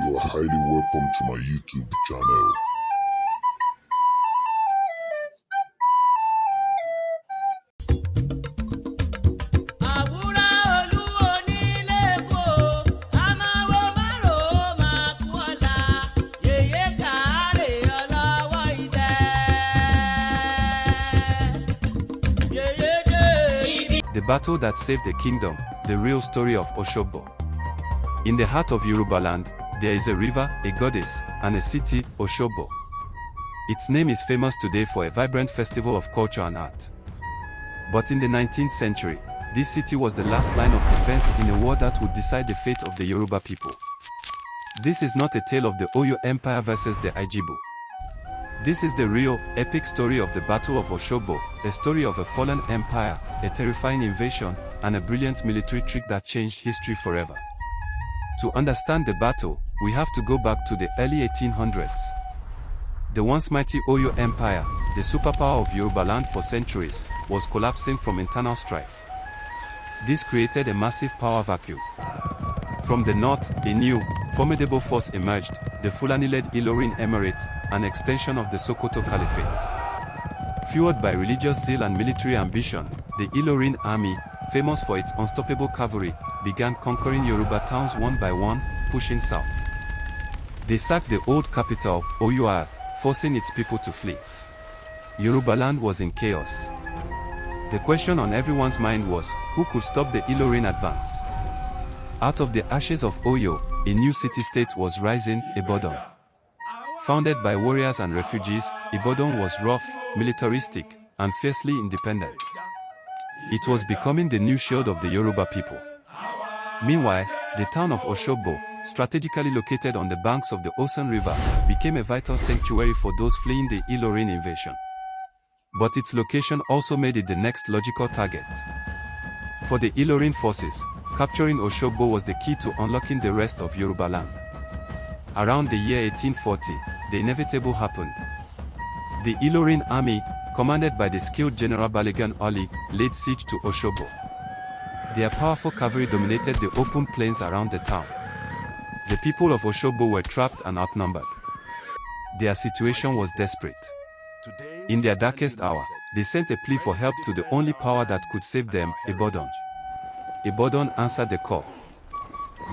You are highly welcome to my YouTube channel. The battle that saved the kingdom, the real story of Osogbo. In the heart of Yoruba land, there is a river, a goddess, and a city, Osogbo. Its name is famous today for a vibrant festival of culture and art. But in the 19th century, this city was the last line of defense in a war that would decide the fate of the Yoruba people. This is not a tale of the Oyo Empire versus the Ijibu. This is the real, epic story of the Battle of Osogbo, a story of a fallen empire, a terrifying invasion, and a brilliant military trick that changed history forever. To understand the battle, we have to go back to the early 1800s. The once mighty Oyo Empire, the superpower of Yoruba land for centuries, was collapsing from internal strife. This created a massive power vacuum. From the north, a new, formidable force emerged, the Fulani-led Ilorin Emirate, an extension of the Sokoto Caliphate. Fueled by religious zeal and military ambition, the Ilorin army, famous for its unstoppable cavalry, began conquering Yoruba towns one by one, pushing south. They sacked the old capital, Oyo, forcing its people to flee. Yoruba land was in chaos. The question on everyone's mind was, who could stop the Ilorin advance? Out of the ashes of Oyo, a new city-state was rising, Ibadan. Founded by warriors and refugees, Ibadan was rough, militaristic, and fiercely independent. It was becoming the new shield of the Yoruba people. Meanwhile, the town of Osogbo, strategically located on the banks of the Osun River, became a vital sanctuary for those fleeing the Ilorin invasion. But its location also made it the next logical target. For the Ilorin forces, capturing Osogbo was the key to unlocking the rest of Yoruba land. Around the year 1840, the inevitable happened. The Ilorin army, commanded by the skilled General Balogun Ali, laid siege to Osogbo. Their powerful cavalry dominated the open plains around the town. The people of Osogbo were trapped and outnumbered. Their situation was desperate. In their darkest hour, they sent a plea for help to the only power that could save them, Ibadan. Ibadan answered the call.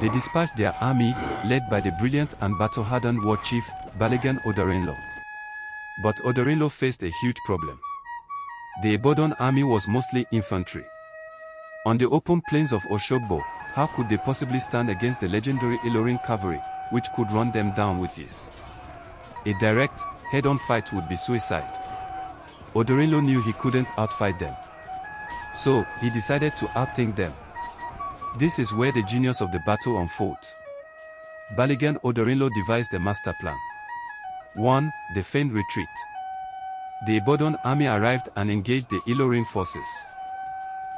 They dispatched their army, led by the brilliant and battle-hardened war chief, Balogun Odorinlo. But Odorinlo faced a huge problem. The Ibadan army was mostly infantry. On the open plains of Osogbo, how could they possibly stand against the legendary Ilorin cavalry, which could run them down with ease? A direct, head-on fight would be suicide. Odorinlo knew he couldn't outfight them. So, he decided to outthink them. This is where the genius of the battle unfolds. Balogun Odorinlo devised a master plan. 1. The feigned retreat. The Ibadan army arrived and engaged the Ilorin forces.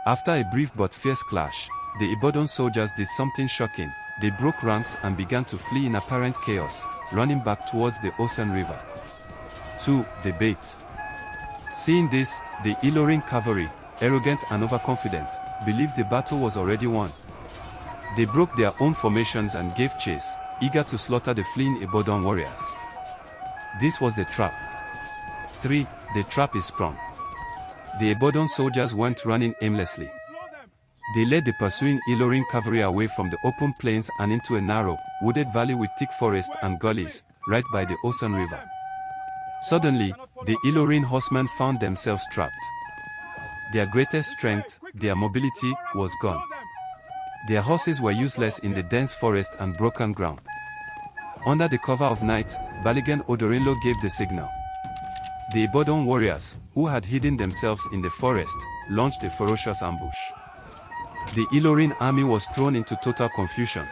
After a brief but fierce clash, the Ibadan soldiers did something shocking. They broke ranks and began to flee in apparent chaos, running back towards the Osun River. 2. The bait. Seeing this, the Ilorin cavalry, arrogant and overconfident, believed the battle was already won. They broke their own formations and gave chase, eager to slaughter the fleeing Ibadan warriors. This was the trap. 3. The trap is sprung. The Ibadan soldiers weren't running aimlessly. They led the pursuing Ilorin cavalry away from the open plains and into a narrow, wooded valley with thick forest and gullies, right by the Osun River. Suddenly, the Ilorin horsemen found themselves trapped. Their greatest strength, their mobility, was gone. Their horses were useless in the dense forest and broken ground. Under the cover of night, Balogun Odorinlo gave the signal. The Ibadan warriors, who had hidden themselves in the forest, launched a ferocious ambush. The Ilorin army was thrown into total confusion.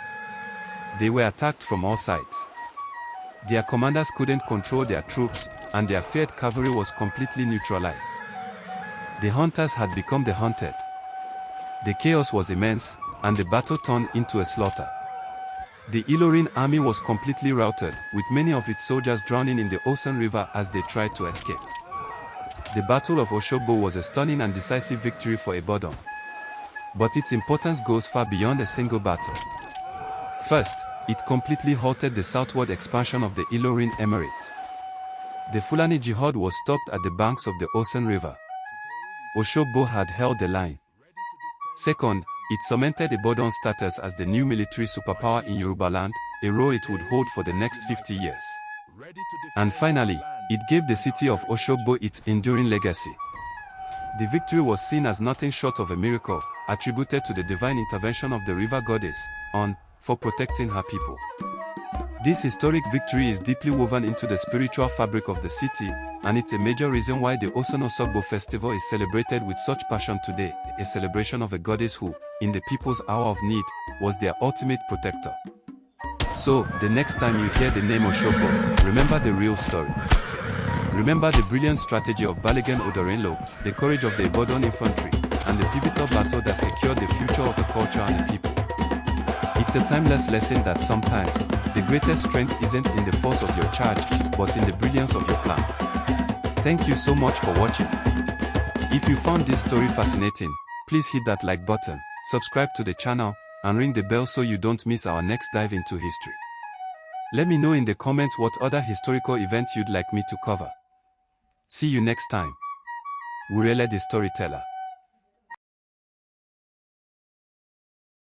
They were attacked from all sides. Their commanders couldn't control their troops, and their feared cavalry was completely neutralized. The hunters had become the hunted. The chaos was immense, and the battle turned into a slaughter. The Ilorin army was completely routed, with many of its soldiers drowning in the Osun River as they tried to escape. The Battle of Osogbo was a stunning and decisive victory for Ibadan. But its importance goes far beyond a single battle. First, It completely halted the southward expansion of the Ilorin Emirate. The Fulani Jihad was stopped at the banks of the Osun River. Osogbo had held the line. Second, it cemented Ibadan's status as the new military superpower in Yorubaland, a role it would hold for the next 50 years. And finally, it gave the city of Osogbo its enduring legacy. The victory was seen as nothing short of a miracle, attributed to the divine intervention of the river goddess, for protecting her people. This historic victory is deeply woven into the spiritual fabric of the city, and it's a major reason why the Osogbo festival is celebrated with such passion today, a celebration of a goddess who, in the people's hour of need, was their ultimate protector. So, the next time you hear the name Osogbo, remember the real story. Remember the brilliant strategy of Balogun Odorenlo, the courage of the Ibadan infantry, and the pivotal battle that secured the future of the culture and the people. It's a timeless lesson that sometimes, the greatest strength isn't in the force of your charge, but in the brilliance of your plan. Thank you so much for watching. If you found this story fascinating, please hit that like button, subscribe to the channel, and ring the bell so you don't miss our next dive into history. Let me know in the comments what other historical events you'd like me to cover. See you next time. Wurele the Storyteller.